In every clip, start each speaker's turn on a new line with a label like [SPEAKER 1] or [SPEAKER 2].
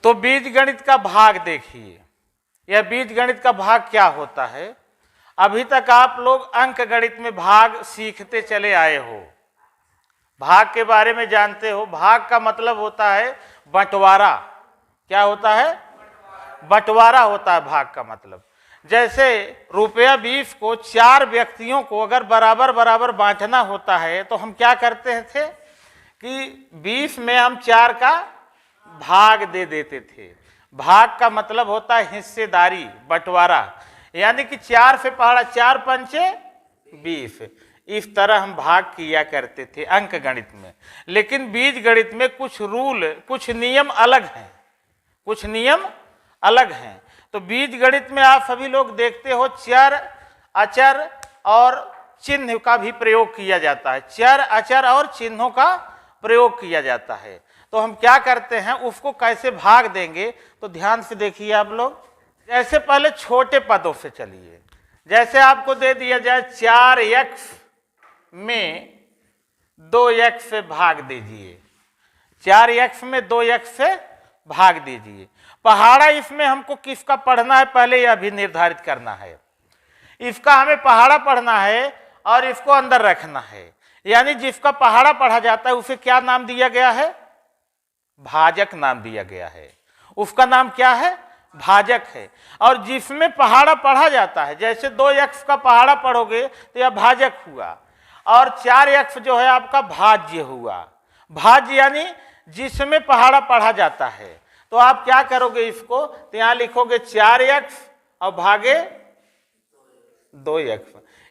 [SPEAKER 1] तो बीजगणित का भाग देखिए, यह बीजगणित का भाग क्या होता है। अभी तक आप लोग अंक गणित में भाग सीखते चले आए हो, भाग के बारे में जानते हो। भाग का मतलब होता है बंटवारा। क्या होता है? बंटवारा होता है भाग का मतलब। जैसे रुपया 20 को 4 व्यक्तियों को अगर बराबर बराबर बांटना होता है तो हम क्या करते थे कि 20 में हम 4 का भाग दे देते थे। भाग का मतलब होता है हिस्सेदारी, बंटवारा। यानी कि 4 से पहाड़ा 4 पंचे 20, इस तरह हम भाग किया करते थे अंक गणित में। लेकिन बीज गणित में कुछ रूल, कुछ नियम अलग हैं, कुछ नियम अलग हैं। तो बीज गणित में आप सभी लोग देखते हो चर, अचर और चिन्ह का भी प्रयोग किया जाता है। चर, अचर और चिन्हों का प्रयोग किया जाता है। तो हम क्या करते हैं, उसको कैसे भाग देंगे, तो ध्यान से देखिए आप लोग। जैसे पहले छोटे पदों से चलिए। जैसे आपको दे दिया जाए 4x में 2x से भाग दीजिए, 4x में 2x से भाग दीजिए। पहाड़ा इसमें हमको किसका पढ़ना है पहले यह भी निर्धारित करना है। इसका हमें पहाड़ा पढ़ना है और इसको अंदर रखना है। यानी जिसका पहाड़ा पढ़ा जाता है उसे क्या नाम दिया गया है? भाजक नाम दिया गया है। उसका नाम क्या है? भाजक है। और जिसमें पहाड़ा पढ़ा जाता है, जैसे 2x का पहाड़ा पढ़ोगे तो यह भाजक हुआ, और 4x जो है आपका भाज्य हुआ। भाज्य यानी जिसमें पहाड़ा पढ़ा जाता है। तो आप क्या करोगे इसको, तो यहां लिखोगे 4x और भागे 2x।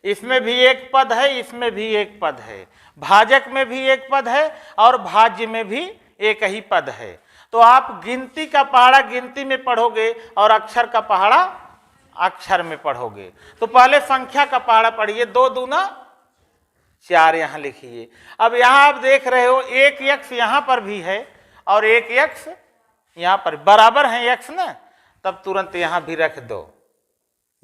[SPEAKER 1] इसमें भी एक पद है, इसमें भी एक पद है। भाजक में भी एक पद है और भाज्य में भी एक ही पद है। तो आप गिनती का पहाड़ा गिनती में पढ़ोगे और अक्षर का पहाड़ा अक्षर में पढ़ोगे। तो पहले संख्या का पहाड़ा पढ़िए, 2 दूना 4 यहां लिखिए। अब यहां आप देख रहे हो एक x यहां पर भी है और एक x यहां पर, बराबर है x ना, तब तुरंत यहां भी रख दो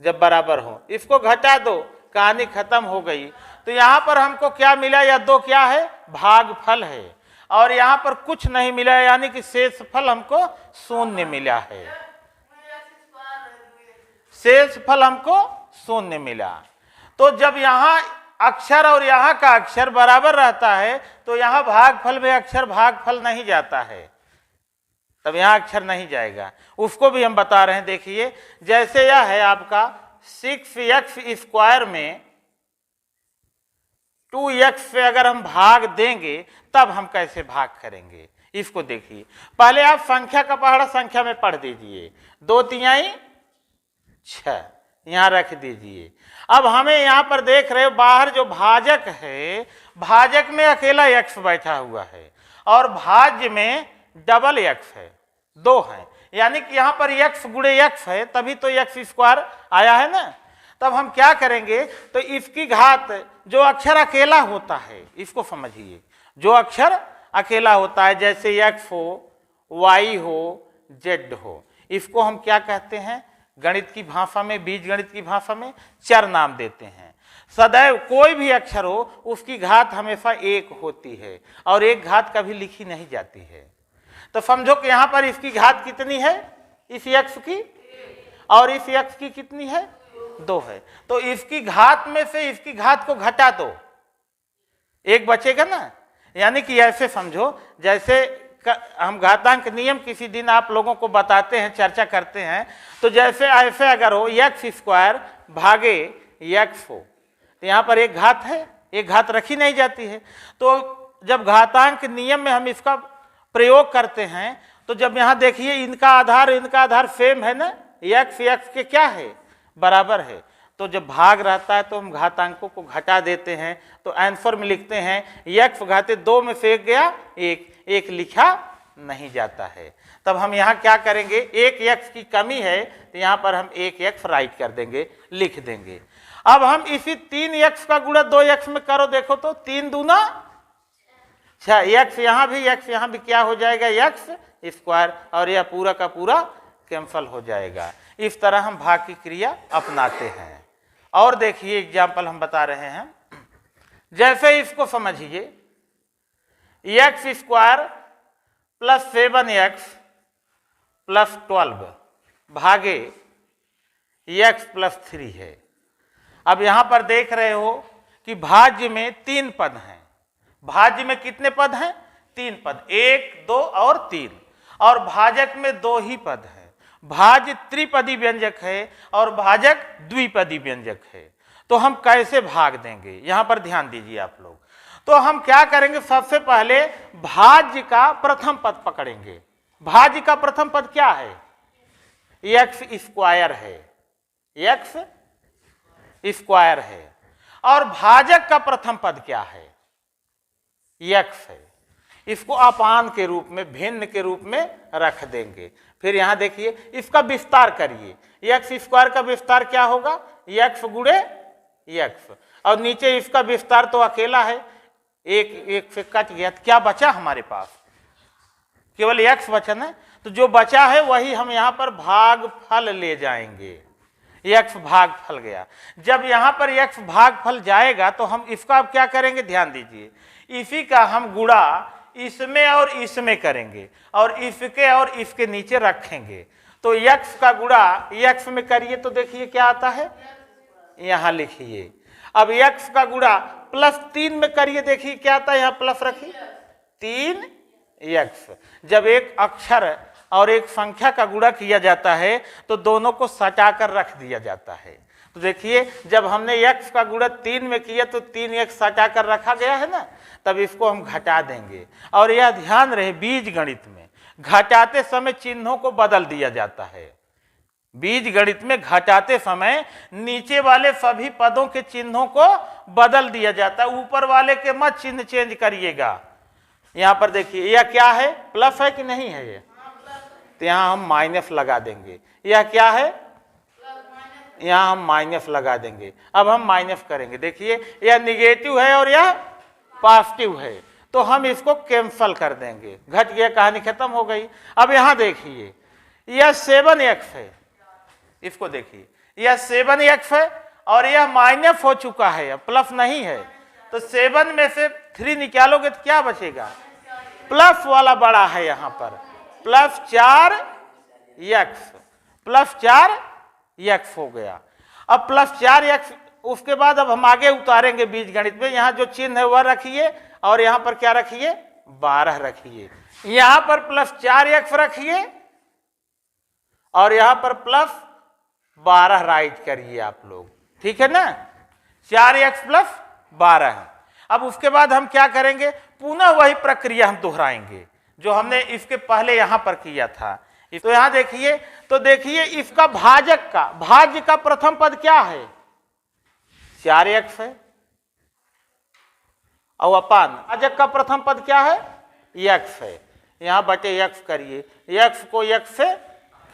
[SPEAKER 1] जब बराबर हो। इसको घटा दो, कहानी खत्म हो गई। तो यहां पर हमको क्या मिला, या 2 क्या है? भागफल है। और यहां पर कुछ नहीं मिला, यानी कि शेषफल हमको 0 मिला है। शेषफल हमको 0 मिला। तो जब यहां अक्षर और यहां का अक्षर बराबर रहता है तो यहां भागफल में अक्षर भागफल नहीं जाता है, तब यहां अक्षर नहीं जाएगा। उसको भी हम बता रहे हैं। देखिए जैसे यह है आपका 6x² में 2x से अगर हम भाग देंगे तब हम कैसे भाग करेंगे, इसको देखिए। पहले आप संख्या का पहाड़ा संख्या में पढ़ दीजिए, 2 तिहाई 6 यहां रख दीजिए। अब हमें यहां पर देख रहे हो बाहर जो भाजक है, भाजक में अकेला x बैठा हुआ है और भाज्य में डबल x है, 2 है। यानी कि यहां पर x गुणे x है, तभी तो x² आया है ना। तब हम क्या करेंगे, तो इसकी घात, जो अक्षर अकेला होता है इसको समझिए, जो अक्षर अकेला होता है जैसे x हो, y हो, z हो, इसको हम क्या कहते हैं गणित की भाषा में, बीज गणित की भाषा में चर नाम देते हैं। सदैव कोई भी अक्षर हो उसकी घात हमेशा 1 होती है और एक घात कभी लिखी नहीं जाती है। तो समझो कि यहां पर इसकी घात कितनी है, इस x की, और इस x की कितनी है, 2 है। तो इसकी घात में से इसकी घात को घटा दो, 1 बचेगा ना। यानी कि ऐसे समझो जैसे हम घातांक नियम किसी दिन आप लोगों को बताते हैं, चर्चा करते हैं। तो जैसे ऐसे अगर हो x² भागे x हो, तो यहाँ पर एक घात है, एक घात रखी नहीं जाती है। तो जब घातांक नियम में हम इसका प्रयोग करते हैं तो जब यहाँ देखिए इनका आधार सेम है ना, x के क्या है, बराबर है। तो जब भाग रहता है तो हम घातांकों को घटा देते हैं। तो आंसर में लिखते हैं x घाते 2 में से 1 गया, 1 लिखा नहीं जाता है। तब हम यहाँ क्या करेंगे, 1 x की कमी है तो यहाँ पर हम 1 x राइट कर देंगे, लिख देंगे। अब हम इसी 3x का गुणा 2x में करो, देखो तो 3 दूना 6, x यहाँ भी क्या हो जाएगा, x² और यह पूरा का पूरा कैंसल हो जाएगा। इस तरह हम भाग की क्रिया अपनाते हैं। और देखिए एग्जाम्पल हम बता रहे हैं, जैसे इसको समझिए, x² + 7x प्लस 12 भागे x प्लस 3 है। अब यहां पर देख रहे हो कि भाज्य में 3 पद हैं। भाज्य में कितने पद हैं? 3 पद, 1, 2 और 3। और भाजक में 2 ही पद हैं। भाज्य त्रिपदी व्यंजक है और भाजक द्विपदी व्यंजक है। तो हम कैसे भाग देंगे, यहां पर ध्यान दीजिए आप लोग। तो हम क्या करेंगे, सबसे पहले भाज्य का प्रथम पद पकड़ेंगे। भाज्य का प्रथम पद क्या है? एक्स स्क्वायर है, एक्स स्क्वायर है। और भाजक का प्रथम पद क्या है? एक्स है। इसको अपान के रूप में, भिन्न के रूप में रख देंगे। फिर यहां देखिए, इसका विस्तार करिए। एक्स स्क्वायर का विस्तार क्या होगा? एक्स गुणे एक्स। और नीचे इसका विस्तार तो अकेला है, एक से कट गया, तो क्या बचा हमारे पास? केवल एक्स बचा है। तो जो बचा है वही हम यहां पर भागफल ले जाएंगे। एक्स भागफल गया। जब यहां पर एक्स भागफल जाएगा तो हम इसका अब क्या करेंगे, ध्यान दीजिए। इसी का हम गुणा इसमें और इसमें करेंगे और इसके और इसके नीचे रखेंगे। तो x का गुणा x में करिए तो देखिए क्या आता है, यहां लिखिए। अब x का गुणा प्लस 3 में करिए, देखिए क्या आता है, यहां प्लस रखिए 3x। जब एक अक्षर और एक संख्या का गुणा किया जाता है तो दोनों को सटाकर रख दिया जाता है। तो देखिए, जब हमने x का गुणा 3 में किया तो 3x सटाकर रखा गया है ना, तब इसको हम घटा देंगे। और यह ध्यान रहे, बीज गणित में घटाते समय चिन्हों को बदल दिया जाता है। बीज गणित में घटाते समय नीचे वाले सभी पदों के चिन्हों को बदल दिया जाता है, ऊपर वाले के मत चिन्ह चेंज करिएगा। यहां पर देखिए, यह क्या है, प्लस है कि नहीं है? ये तो यहां हम माइनस लगा देंगे। यह क्या है, यहां हम माइनस लगा देंगे। अब हम माइनस करेंगे, देखिए यह निगेटिव है और यह पॉजिटिव है, तो हम इसको कैंसल कर देंगे। घट गया, कहानी खत्म हो गई। अब यहां देखिए, यह 7x है, इसको देखिए, यह 7x है और यह माइनस हो चुका है, अब प्लस नहीं है। तो 7 में से 3 निकालोगे तो क्या बचेगा? प्लस वाला बड़ा है यहां पर, प्लस 4x, प्लस 4x हो गया। अब प्लस 4x, उसके बाद अब हम आगे उतारेंगे बीज गणित में। यहां जो चिन्ह है वह रखिए और यहां पर क्या रखिए, 12 रखिए। यहां पर प्लस 4x रखिए और यहां पर प्लस 12 राइट करिए आप लोग, ठीक है ना? 4x plus 12। अब उसके बाद हम क्या करेंगे, पुनः वही प्रक्रिया हम दोहराएंगे जो हमने इसके पहले यहां पर किया था। तो यहां देखिए, तो देखिए इसका भाजक का, भाज्य का प्रथम पद क्या है? 4x है। और अपान भाजक का प्रथम पद क्या है? x है। यहां बटे x करिए, x को x से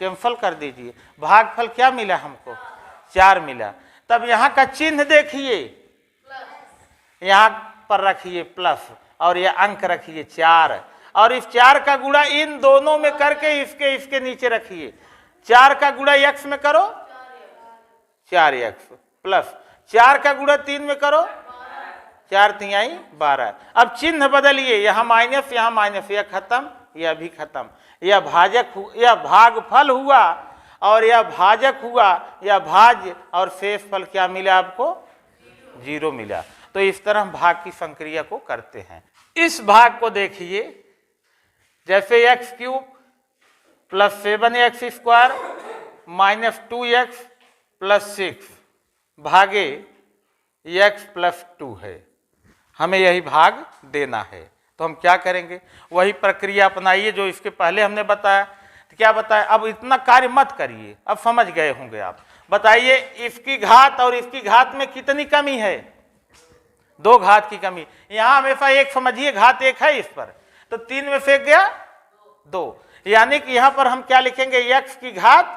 [SPEAKER 1] कैंसल कर दीजिए। भागफल क्या मिला हमको? 4 मिला। तब यहां का चिन्ह देखिए, यहां पर रखिए प्लस और यह अंक रखिए 4, और इस 4 का गुणा इन दोनों में करके इसके नीचे रखिए। 4 का गुणा x में करो, 4x, प्लस 4 का गुणा 3 में करो, 4 तिहाई 12। अब चिन्ह बदलिए, यहां माइनस यहां माइनस, यह खत्म, यह भी खत्म। यह भाजक, यह भागफल हुआ और यह भाजक हुआ, यह भाज्य, और शेष फल क्या मिला आपको? 0 मिला। तो इस तरह हम भाग की संक्रिया को करते हैं। इस भाग को देखिए, जैसे x cube plus 7x square minus 2x plus 6 भागे x प्लस 2 है, हमें यही भाग देना है। तो हम क्या करेंगे, वही प्रक्रिया अपनाइए जो इसके पहले हमने बताया। तो क्या बताया, अब इतना कार्य मत करिए, अब समझ गए होंगे आप। बताइए इसकी घात और इसकी घात में कितनी कमी है? 2 घात की कमी। यहां हमेशा 1 समझिए, घात 1 है इस पर, तो 3 में फेंक गया 2, यानी कि यहां पर हम क्या लिखेंगे, x की घात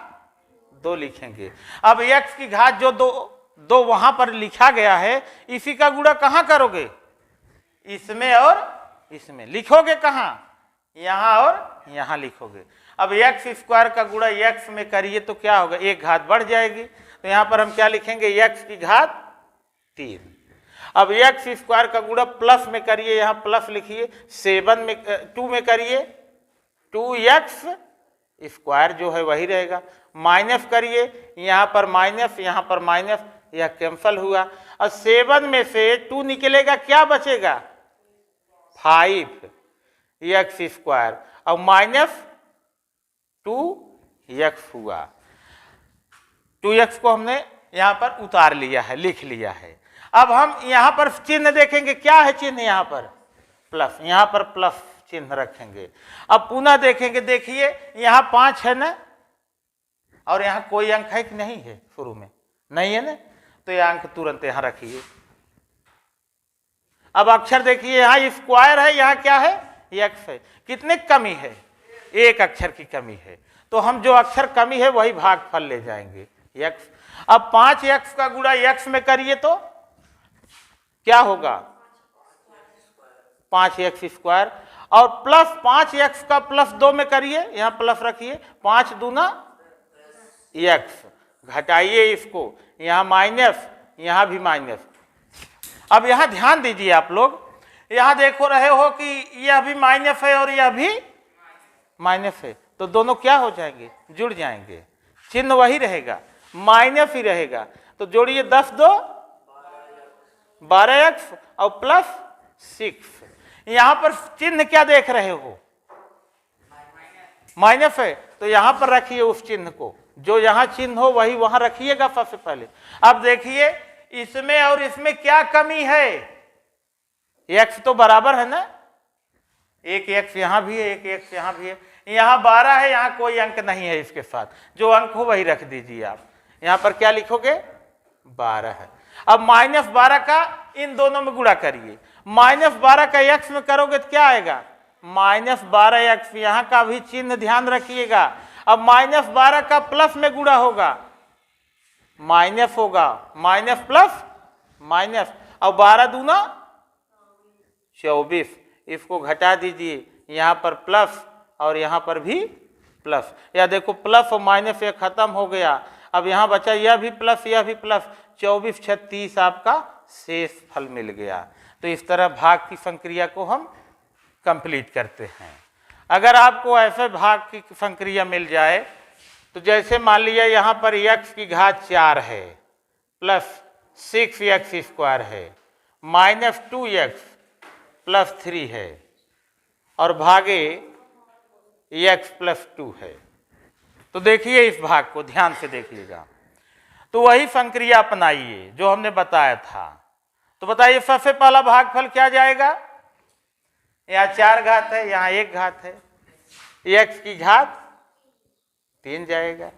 [SPEAKER 1] 2 लिखेंगे। अब x की घात जो 2 वहां पर लिखा गया है, इसी का गुणा कहां करोगे? इसमें और इसमें। लिखोगे कहां? यहां और यहां लिखोगे। अब x स्क्वायर का गुणा x में करिए तो क्या होगा, 1 घात बढ़ जाएगी। तो यहां पर हम क्या लिखेंगे, x की घात 3। अब x स्क्वायर का गुणा प्लस में करिए, यहां प्लस लिखिए, 2 में करिए 2x स्क्वायर जो है वही रहेगा। माइनस करिए, यहाँ पर माइनस, यहाँ पर माइनस, यह कैंसल हुआ। और 7 में से 2 निकलेगा, क्या बचेगा? 5x² और -2x हुआ। 2x को हमने यहाँ पर उतार लिया है, लिख लिया है। अब हम यहाँ पर चिन्ह देखेंगे, क्या है चिन्ह? यहाँ पर प्लस, यहाँ पर प्लस चिन्ह रखेंगे। अब पुनः देखेंगे, देखिए यहाँ 5 है ना, और यहाँ कोई अंक है कि नहीं है? शुरू में नहीं है ना, तो यह अंक तुरंत यहाँ रखिए। अब अक्षर देखिए, यहाँ स्क्वायर है, यहाँ क्या है? x है। कितने कमी है? 1 अक्षर की कमी है, तो हम जो अक्षर कमी है वही भागफल ले जाएंगे, x। अब 5x का गुणा x में करिए तो क्या होगा? 5x² और प्लस 5x का प्लस 2 में करिए, यहाँ प्लस रखिए, 5 दूना x, घटाइए इसको, यहाँ माइनस, यहाँ भी माइनस। अब यहाँ ध्यान दीजिए आप लोग, यहाँ देखो रहे हो कि यह भी माइनस है और यह भी माइनस है, तो दोनों क्या हो जाएंगे? जुड़ जाएंगे, चिन्ह वही रहेगा, माइनस ही रहेगा। तो जोड़िए 10 2 12x और प्लस 6। यहां पर चिन्ह क्या देख रहे हो? माइनस है, तो यहां पर रखिए उस चिन्ह को, जो यहां चिन्ह हो वही वहां रखिएगा सबसे पहले। अब देखिए इसमें और इसमें क्या कमी है? x तो बराबर है ना, एक x यहां भी है, एक x यहां भी है, यहाँ 12 है, यहाँ कोई अंक नहीं है इसके साथ, जो अंक हो वही रख दीजिए आप। यहाँ पर क्या लिखोगे? 12 है। अब -12 का इन दोनों में गुणा करिए, -12 का x में करोगे तो क्या आएगा? -12x। यहाँ का भी चिन्ह ध्यान रखिएगा। अब -12 का प्लस में गुणा होगा, माइनस होगा, माइनस प्लस माइनस, और 12 दूना 24। इसको घटा दीजिए, यहाँ पर प्लस और यहाँ पर भी प्लस। या देखो प्लस और माइनस ये खत्म हो गया, अब यहाँ बचा यह भी प्लस, यह भी प्लस, 24 36 आपका शेष फल मिल गया। तो इस तरह भाग की संक्रिया को हम कंप्लीट करते हैं। अगर आपको ऐसे भाग की संक्रिया मिल जाए, तो जैसे मान लिया यहाँ पर x की घात 4 है, प्लस 6x² है, -2x प्लस 3 है, और भागे x प्लस 2 है। तो देखिए इस भाग को ध्यान से देखिएगा, तो वही संक्रिया अपनाइए जो हमने बताया था। तो बताइए सबसे पहला भागफल क्या जाएगा? यहाँ 4 घात है, यहाँ 1 घात है, x की घात 3 जाएगा।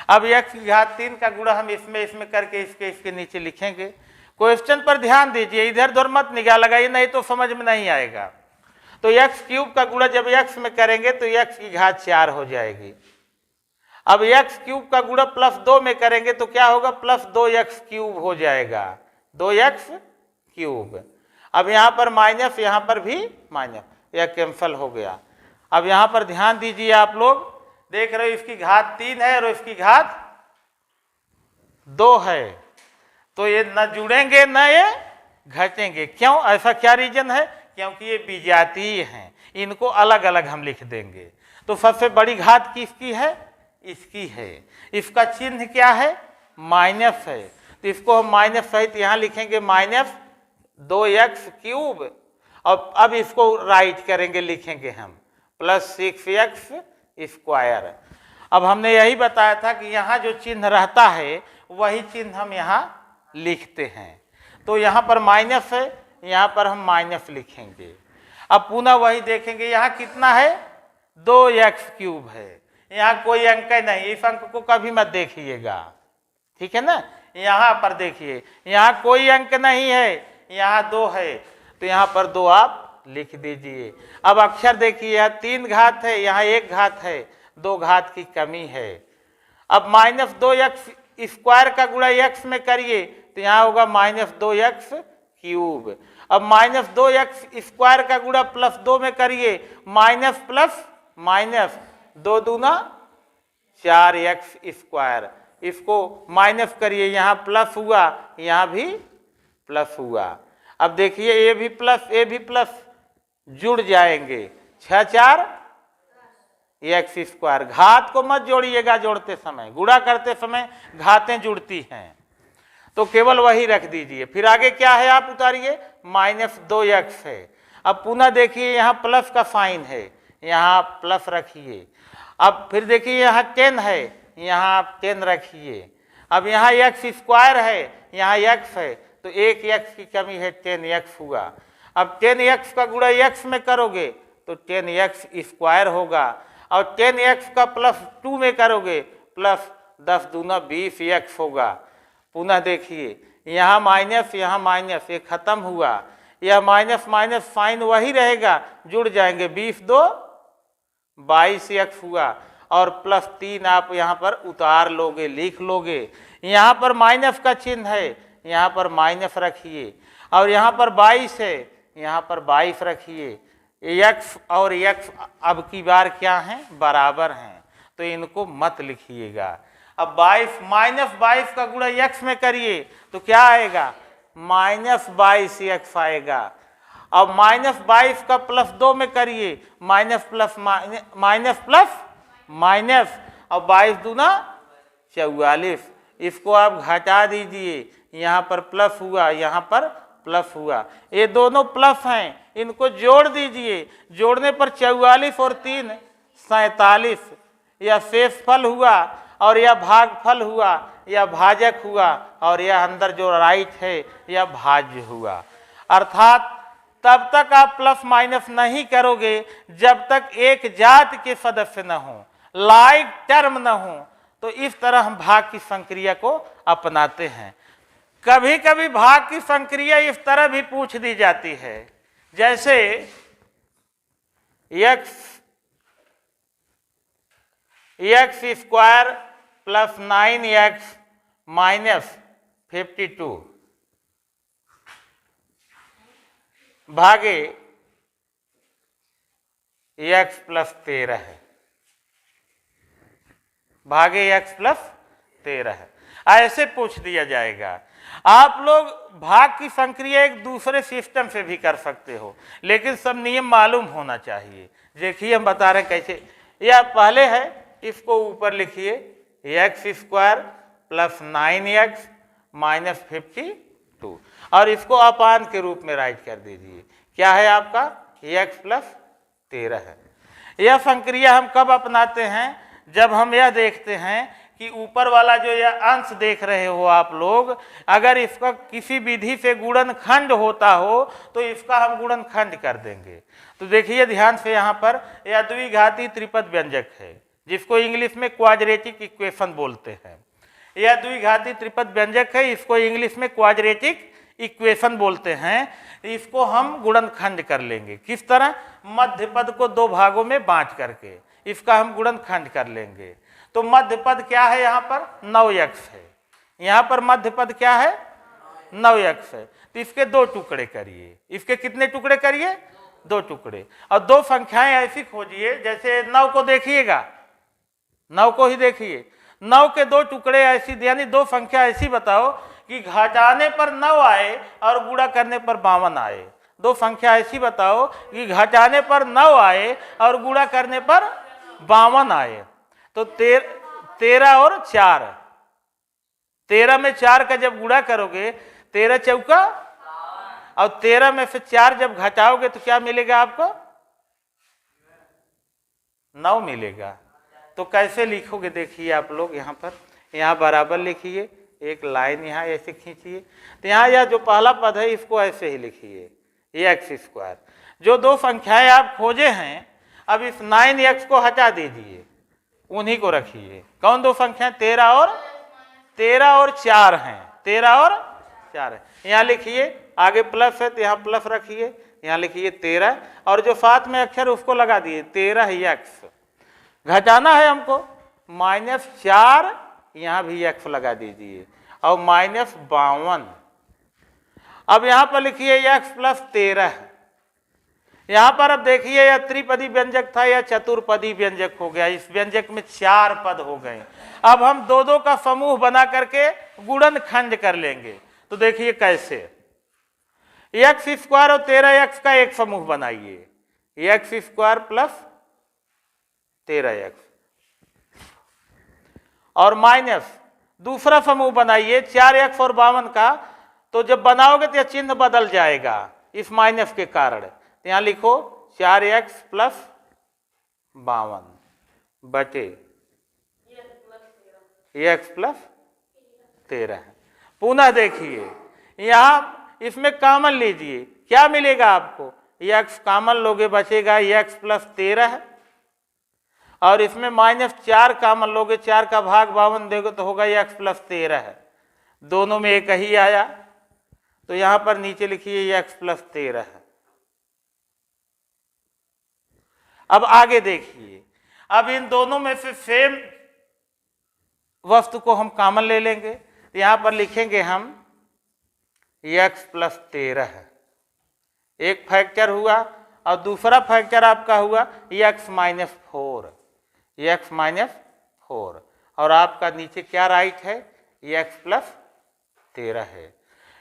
[SPEAKER 1] अब x की घात 3 का गुणा हम इसमें करके इसके नीचे लिखेंगे। क्वेश्चन पर ध्यान दीजिए, इधर उधर मत निगाह लगाइए, नहीं तो समझ में नहीं आएगा। तो x³ का गुणा जब x में करेंगे तो x की घात 4 हो जाएगी। अब x³ का गुणा +2 में करेंगे तो क्या होगा? +2x³ हो जाएगा, 2x³। अब यहाँ पर माइनस, यहाँ पर भी माइनस, यह कैंसल हो गया। अब यहाँ पर ध्यान दीजिए, आप लोग देख रहे हो इसकी घात 3 है और इसकी घात 2 है, तो ये न जुड़ेंगे न ये घटेंगे। क्यों? ऐसा क्या रीजन है? क्योंकि ये विजातीय हैं, इनको अलग अलग हम लिख देंगे। तो सबसे बड़ी घात किसकी है? इसकी है। इसका चिन्ह क्या है? माइनस है, तो इसको हम माइनस सहित यहाँ लिखेंगे, -2x³। और अब इसको राइट करेंगे, लिखेंगे हम +6x²। अब हमने यही बताया था कि यहाँ जो चिन्ह रहता है वही चिन्ह हम यहाँ लिखते हैं। तो यहाँ पर माइनस है, यहाँ पर हम माइनस लिखेंगे। अब पुनः वही देखेंगे, यहाँ कितना है? 2x³ है, यहाँ कोई अंक नहीं, इस अंक को कभी मत देखिएगा, ठीक है ना। यहाँ पर देखिए, यहाँ कोई अंक नहीं है, यहाँ 2 है, तो यहाँ पर 2 आप लिख दीजिए। अब अक्षर देखिए, यहाँ 3 घात है, यहाँ 1 घात है, 2 घात की कमी है। अब -2x² का गुणा x में करिए तो यहाँ होगा -2x³। अब -2x² का गुणा +2 में करिए, माइनस प्लस माइनस, 2 दूना 4x²। इसको माइनस करिए, यहाँ प्लस हुआ, यहाँ भी प्लस हुआ। अब देखिए ये भी प्लस जुड़ जाएंगे, 6 4 एक्स स्क्वायर। घात को मत जोड़िएगा, जोड़ते समय, गुणा करते समय घातें जुड़ती हैं, तो केवल वही रख दीजिए। फिर आगे क्या है आप उतारिए, -2x है। अब पुनः देखिए यहाँ प्लस का साइन है, यहाँ प्लस रखिए। अब फिर देखिए यहाँ 10 है, यहाँ आप 10 रखिए। अब यहाँ एक्स स्क्वायर है, यहाँ x है, तो एक x की कमी है, 10x हुआ। अब 10x का गुणा x में करोगे तो 10x स्क्वायर होगा, और 10x का +2 में करोगे प्लस 10 दूना 20x होगा। पुनः देखिए यहाँ माइनस, यहाँ माइनस, ये खत्म हुआ, यह माइनस माइनस साइन वही रहेगा, जुड़ जाएंगे, 20 2 22x हुआ, और +3 आप यहाँ पर उतार लोगे, लिख लोगे। यहाँ पर माइनस का चिन्ह है, यहाँ पर माइनस रखिए, और यहाँ पर 22 है, यहाँ पर 22 रखिए। x और x अब की बार क्या हैं, बराबर हैं, तो इनको मत लिखिएगा। अब 22 का गुणा x में करिए तो क्या आएगा, -22x आएगा। अब -22 का +2 में करिए, माइनस प्लस माइनस, और 22 दूना 44, इसको आप घटा दीजिए, यहाँ पर प्लस हुआ, यहाँ पर प्लस हुआ, ये दोनों प्लस हैं, इनको जोड़ दीजिए। जोड़ने पर 44 और 3 47, यह शेषफल हुआ, और यह भागफल हुआ, यह भाजक हुआ, और यह अंदर जो राइट है यह भाज्य हुआ। अर्थात तब तक आप प्लस माइनस नहीं करोगे जब तक एक जाति के सदस्य न हो, लाइक टर्म न हो। तो इस तरह हम भाग की संक्रिया को अपनाते हैं। कभी कभी भाग की संक्रिया इस तरह भी पूछ दी जाती है, जैसे x square plus 9x minus 52 भागे x प्लस 13 है, भागे x प्लस 13 है, ऐसे पूछ दिया जाएगा। आप लोग भाग की संक्रिया एक दूसरे सिस्टम से भी कर सकते हो, लेकिन सब नियम मालूम होना चाहिए। देखिए हम बता रहे हैं कैसे। यह पहले है, इसको ऊपर लिखिए, x square plus 9x minus 52, और इसको अपान के रूप में राइट कर दीजिए। क्या है आपका, x प्लस 13 है। यह संक्रिया हम कब अपनाते हैं, जब हम यह देखते हैं कि ऊपर वाला जो यह अंश देख रहे हो आप लोग, अगर इसका किसी विधि से गुणनखंड होता हो तो इसका हम गुणनखंड कर देंगे। तो देखिए ध्यान से, यहाँ पर यह द्विघाती त्रिपद व्यंजक है, जिसको इंग्लिश में क्वाड्रेटिक इक्वेशन बोलते हैं। यह द्विघाती त्रिपद व्यंजक है, इसको इंग्लिश में क्वाड्रेटिक इक्वेशन बोलते हैं। इसको हम गुणनखंड कर लेंगे। किस तरह, मध्य पद को 2 भागों में बांट करके इसका हम गुणनखंड कर लेंगे। तो मध्य पद क्या है, यहाँ पर 9x है, यहाँ पर मध्य पद क्या है, 9x है, तो इसके 2 टुकड़े करिए। इसके कितने टुकड़े करिए, 2 टुकड़े, और 2 संख्याएं ऐसी खोजिए, जैसे 9 को देखिएगा, 9 को ही देखिए, 9 के 2 टुकड़े ऐसी, यानी 2 संख्या ऐसी बताओ कि घटाने पर 9 आए और गुणा करने पर 52 आए। 2 संख्या ऐसी बताओ कि घटाने पर 9 आए और गुणा करने पर 52 आए। तो 13 और 4, 13 में 4 का जब गुणा करोगे 13 चौका, और 13 में से 4 जब घटाओगे तो क्या मिलेगा आपको, 9 मिलेगा। तो कैसे लिखोगे, देखिए आप लोग, यहाँ पर, यहाँ बराबर लिखिए, एक लाइन यहाँ ऐसे खींचिए। तो यहाँ यह जो पहला पद है इसको ऐसे ही लिखिए, x स्क्वायर। जो 2 संख्याएं आप खोजे हैं, अब इस 9x को हटा दीजिए, उन्हीं को रखिए। कौन 2 संख्याएं, 13 और 4 हैं, 13 और 4 है। यहाँ लिखिए, आगे प्लस है तो यहाँ प्लस रखिए, यहाँ लिखिए 13, और जो साथ में अक्षर उसको लगा दिए 13x। घटाना है हमको, -4, यहाँ भी x लगा दीजिए, और -52। अब यहाँ पर लिखिए x प्लस 13। यहाँ पर अब देखिए यह त्रिपदी व्यंजक था, यह चतुर्पदी व्यंजक हो गया। इस व्यंजक में 4 पद हो गए। अब हम 2-2 का समूह बना करके गुणनखंड कर लेंगे। तो देखिए कैसे, x स्क्वायर और 13x का एक समूह बनाइए, x स्क्वायर प्लस 13x और माइनस दूसरा समूह बनाइए 4x और 52 का, तो जब बनाओगे तो यह चिन्ह बदल जाएगा इस माइनस के कारण। तो यहां लिखो 4x प्लस 52 बटे x प्लस 13। पुनः देखिए यहां इसमें कॉमन लीजिए, क्या मिलेगा आपको, x कॉमन लोगे बचेगा x प्लस 13 और इसमें -4 कॉमन लोगे, 4 का भाग 52 देगे तो होगा x प्लस 13 है। दोनों में एक ही आया, तो यहां पर नीचे लिखिए x प्लस 13 है। अब आगे देखिए, अब इन दोनों में से सेम वस्तु को हम कॉमन ले लेंगे, यहां पर लिखेंगे हम x प्लस 13 है। एक फैक्टर हुआ और दूसरा फैक्टर आपका हुआ x माइनस 4, x माइनस 4 और आपका नीचे क्या राइट है, x प्लस 13 है।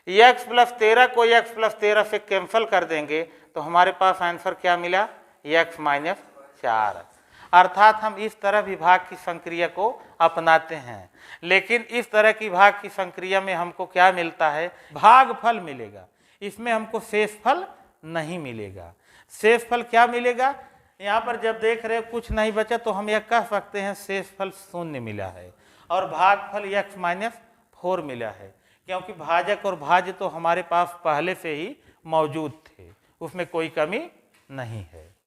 [SPEAKER 1] x प्लस 13 को x प्लस 13 से कैंसिल कर देंगे तो हमारे पास आंसर क्या मिला, x माइनस 4। अर्थात हम इस तरह विभाग की संक्रिया को अपनाते हैं, लेकिन इस तरह की भाग की संक्रिया में हमको क्या मिलता है, भागफल मिलेगा, इसमें हमको शेषफल नहीं मिलेगा। शेषफल क्या मिलेगा, यहाँ पर जब देख रहे हो कुछ नहीं बचा तो हम यह कह सकते हैं शेषफल 0 मिला है और भागफल x माइनस 4 मिला है, क्योंकि भाजक और भाज्य तो हमारे पास पहले से ही मौजूद थे, उसमें कोई कमी नहीं है।